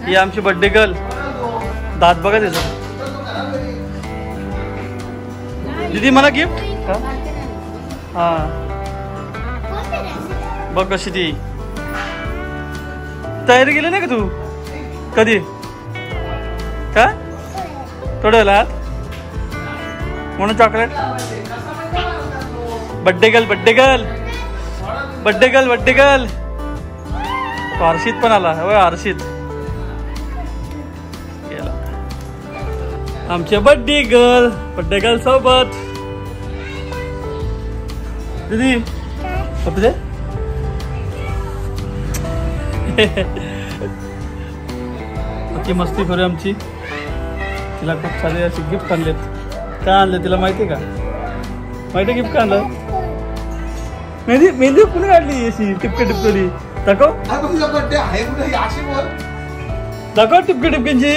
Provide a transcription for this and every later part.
ही आमची birthday girl. दात बघा त्याचा. दीदी मला गिफ्ट. हा बघ कशी ती तयारी केली नाही का तू कधी का थोडं वेळात म्हणून chocolate. Birthday girl birthday girl birthday girl birthday girl. Harshit पण आला. होय हर्षित गेला. आमचे बर्थडे गर्ल सोबत. दीदी तुझे ती मस्ती करू आमची. तिला खूप सारे असे गिफ्ट आणलेत. का आणले तिला माहिती का? माहिती गिफ्ट का आणलं? मेहंदी कुणी काढली अशी टिपकली. दाखव दाखव टिपके टिपक्यांची.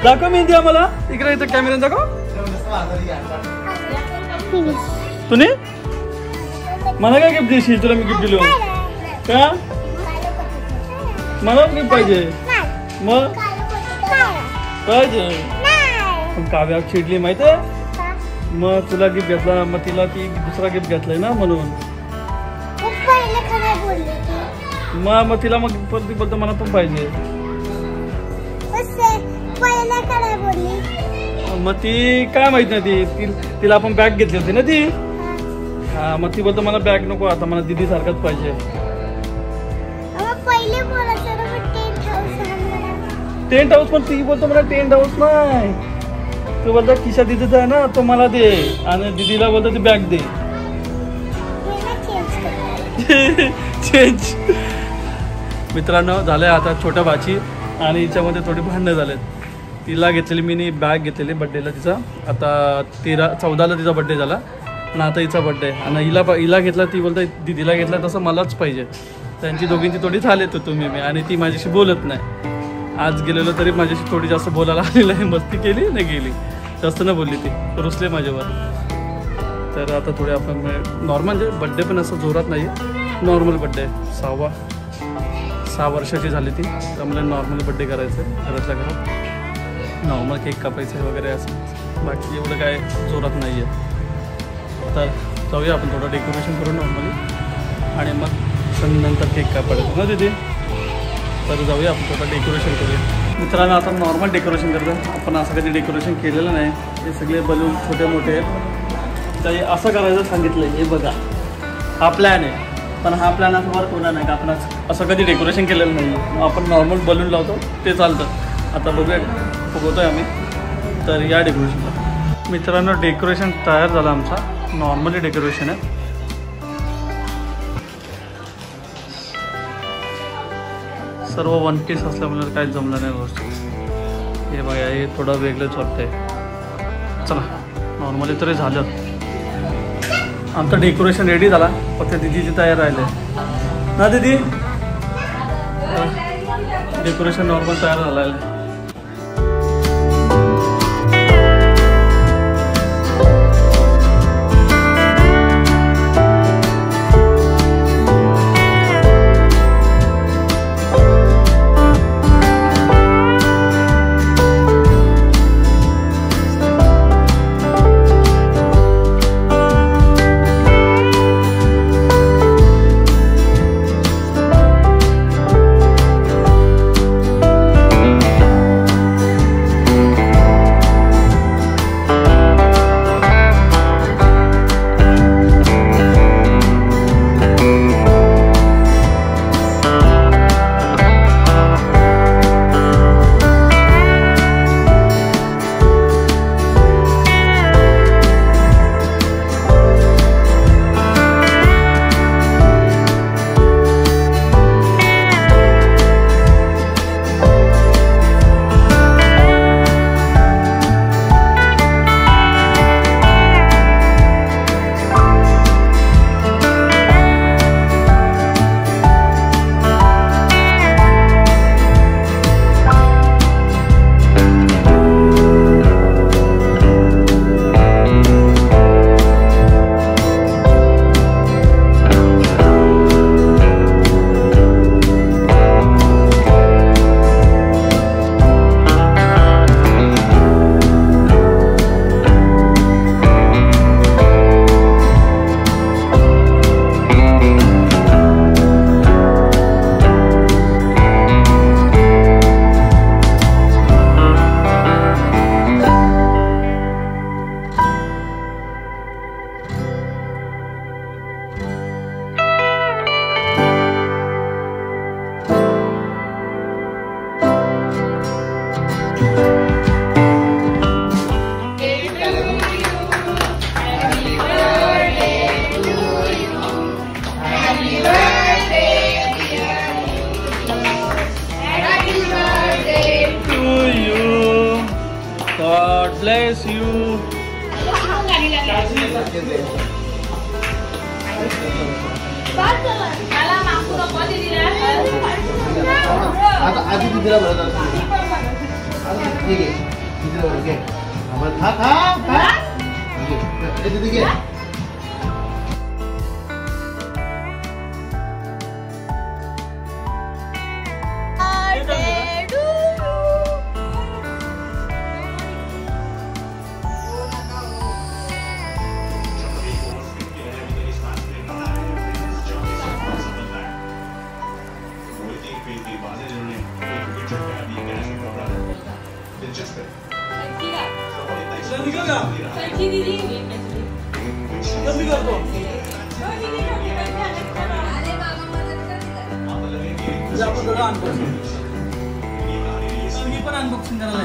दाखव मेहंदी आम्हाला. इकडे इथं कॅमेरा दाखव. तुने मला काय गिफ्ट देशील? तुला मी गिफ्ट दिलो का? मला गिफ्ट पाहिजे. मग पाहिजे पण काव्या चिडली माहिती आहे. मग तुला गिफ्ट घेतला मग तिला ती दुसरा गिफ्ट घेतलाय ना म्हणून. मग तिला मग परत बोलतो मला पण पाहिजे. मग ती काय माहित नाही. ती तिला आपण बॅग घेतली होती ना ती. हा मग ती बोलतो मला बॅग नको आता मला दीदी सारखंच पाहिजे. टेंट हाऊस पण ती बोलतो मला टेंट हाऊस नाही. तू बोलतो खिशा दीदीचा आहे ना तो मला दे आणि दीदीला बोलतो ती बॅग दे. चेंज. मित्रांनो झालंय आता छोट्या भाची आणि हिच्यामध्ये थोडी भांडणं झालेत. तिला घेतलेली मी बॅग घेतलेली बड्डेला तिचा. आता 14ला तिचा बड्डे झाला आणि आता हिचा बड्डे आणि हिला घेतला. ती बोलता दीदीला घेतला तसं मलाच पाहिजे. त्यांची दोघींची थोडी झालेत तुम्ही मी आणि ती माझ्याशी बोलत नाही. आज गेलेलो तरी माझ्याशी थोडी जास्त बोलायला आलेलं आहे. मस्ती केली नाही गेली जास्त न बोलली ती रुसले माझ्यावर. तर आता थोडे आपण नॉर्मल बड्डे पण असं जोरात नाही नॉर्मल बड्डे. 6 वर्षाची झाली ती त्यामुळे नॉर्मल बड्डे करायचं आहे घरातल्या घरात. नॉर्मल केक कापायचं वगैरे असं बाकी एवढं काय जोरात नाही आहे. तर जाऊया आपण थोडं डेकोरेशन करू नॉर्मली आणि मग नंतर केक कापायचं ना दीदी. तर जाऊया आपण थोडं डेकोरेशन करूया. मित्रांनो आता नॉर्मल डेकोरेशन करतो आपण. असं कधी डेकोरेशन केलेलं नाही. हे सगळे बलून छोटे मोठे काही असं करायचं सांगितलं. हे बघा हा प्लॅन आहे पण हा प्लॅन असं वर्क होणार नाही का? आपण असं कधी डेकोरेशन केलेलं नाही. आपण नॉर्मल बलून लावतो ते चालतं. आता बघूया फुगवतो आहे आम्ही. तर या डेकोरेशनला मित्रांनो डेकोरेशन तयार झालं आमचा. नॉर्मली डेकोरेशन आहे. सर्व वन पीस असल्यामुळे काही जमलं नाही गोष्ट. हे बघा हे थोडं वेगळंच वाटतंय. चला नॉर्मली तरी झालं. आमचं डेकोरेशन रेडी झाला फक्त दीदीची तयार राहिले ना दीदी. डेकोरेशन नॉर्मल तयार झालं आहे. आता आधी दिदीला बरं ठीक आहे दिदीला बरं घे खा खा खा दीदी घे मी पण अनबॉक्सिंग करायला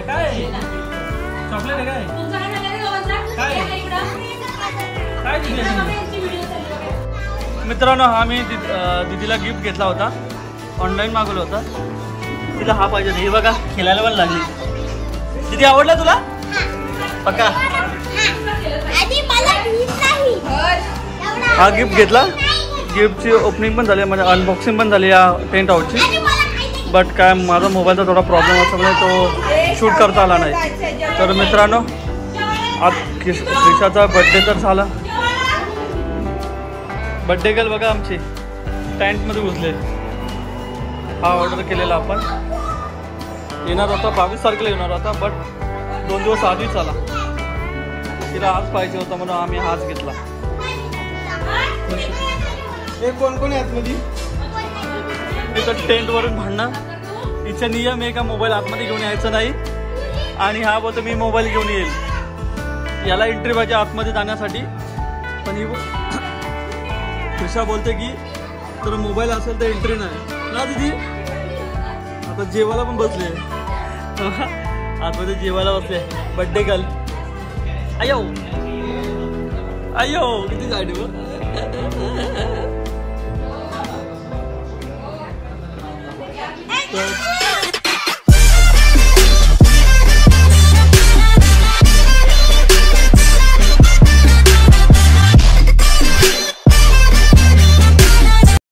काय चॉकलेट आहे काय काय मित्रांनो हा मी दीदीला गिफ्ट घेतला होता ऑनलाईन मागवला होता तिला हा पाहिजे हे बघा खेळायला पण लागली दीदी आवडला तुला पक्का हा गिफ्ट घेतला गिफ्टची ओपनिंग पण झाली म्हणजे अनबॉक्सिंग पण झाली या टेंट हाऊसची बट काय माझा मोबाईलचा थोडा प्रॉब्लेम असल्यामुळे तो शूट करता आला नाही तर मित्रांनो आज क्रिशाचा बड्डे तर झाला बड्डे गर्ल बघा आमची टेंटमध्ये घुसले हा ऑर्डर केलेला आपण येणार होता 22 तारखेला येणार होता बट 2 दिवस आधीच आला तिला आज पाहिजे होता म्हणून आम्ही हाच घेतला हे कोण कोण आहे आतमध्ये टेंट वरून भांडणं तिचा नियम आहे का मोबाईल आतमध्ये घेऊन यायचं नाही आणि हा बोलतो मी मोबाईल घेऊन येईल याला एंट्री पाहिजे आतमध्ये जाण्यासाठी पण ही कृषा बोलते की तर मोबाईल असेल तर एंट्री नाही ना दीदी आता जेवायला पण बसले आतमध्ये जेवायला बसले बड्डे गर्ल आयो आयो किती गाडी